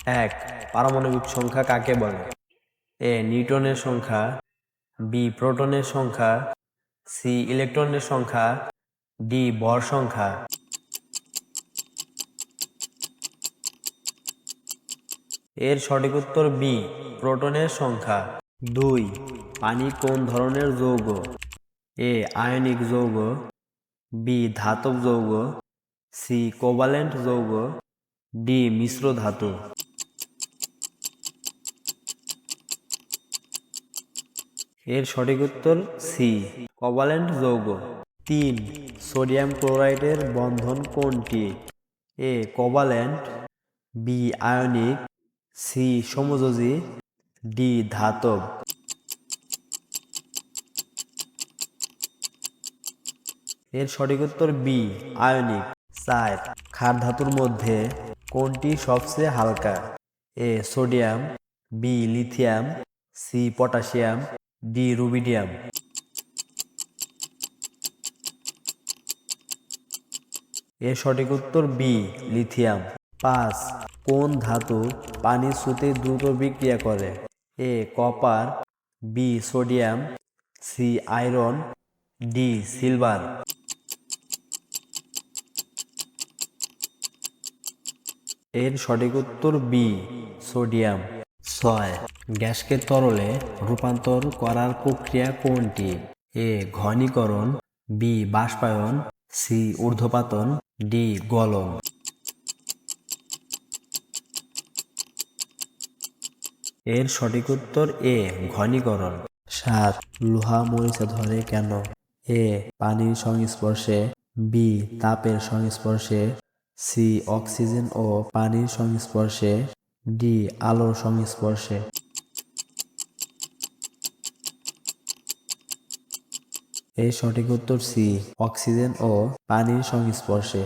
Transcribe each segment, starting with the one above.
এক, পারমাণবিক সংখ্যা কাকে বলে? এ নিউটনের সংখ্যা, বি প্রোটনের সংখ্যা, সি ইলেকট্রনের সংখ্যা, ডি ভর সংখ্যা। এর সঠিক উত্তর বি প্রোটনের সংখ্যা। দুই, পানি কোন ধরনের যৌগ? এ আয়নিক যৌগ, বি ধাতব যৌগ, সি কোভালেন্ট যৌগ, ডি মিশ্র ধাতু। এর সঠিক উত্তর সি কোভালেন্ট যৌগ। তিন, সোডিয়াম ক্লোরাইডের বন্ধন কোনটি? A covalent, B ionic, C সমযোজী, ডি ধাতব। এর সঠিক উত্তর বি আয়নিক। চার, ক্ষার ধাতুর মধ্যে কোনটি সবচেয়ে হালকা? A sodium, B lithium, C potassium, D rubidium. এর সঠিক উত্তর বি লিথিয়াম। পাঁচ, কোন ধাতু পানির সাথে দ্রুত বিক্রিয়া করে? A copper, B sodium, C iron, D silver. এর সঠিক উত্তর বি সোডিয়াম। ছয়, গ্যাসকে তরলে রূপান্তর করার প্রক্রিয়া কোনটি? এ ঘনীকরণ, বি বাষ্পায়ন, সি ঊর্ধ্বপাতন, ডি গলন। এর সঠিক উত্তর এ ঘনীকরণ। সাত, লোহা মরিচা ধরে কেন? এ পানির সংস্পর্শে, বি তাপের সংস্পর্শে, সি অক্সিজেন ও পানির সংস্পর্শে, ডি আলোর সংস্পর্শে। এর সঠিক উত্তর সি অক্সিজেন ও পানির সংস্পর্শে।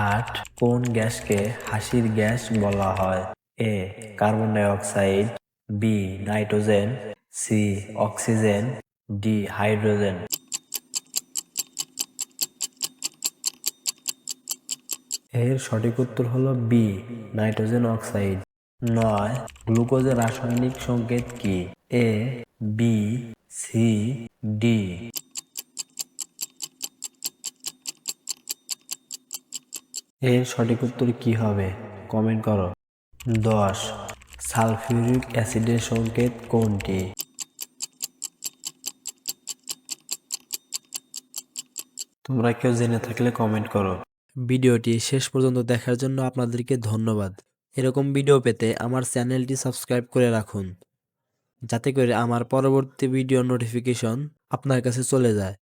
আট, কোন গ্যাসকে হাসির গ্যাস বলা হয়? A carbon dioxide, B nitrogen, C oxygen, D hydrogen. এর সঠিক উত্তর হলো বি নাইট্রোজেন অক্সাইড। নয়, গ্লুকোজের রাসায়নিক সংকেত কি? A B, C, D. এর সঠিক উত্তর কি হবে? কমেন্ট করো। 10, সালফিউরিক অ্যাসিডের সংকেত কোনটি? তোমরা কেউ জেনে থাকলে কমেন্ট করো। ভিডিওটি শেষ পর্যন্ত দেখার জন্য আপনাদেরকে ধন্যবাদ। এরকম ভিডিও পেতে আমার চ্যানেলটি সাবস্ক্রাইব করে রাখুন, যাতে করে আমার পরবর্তী ভিডিও নোটিফিকেশন আপনার কাছে চলে যায়।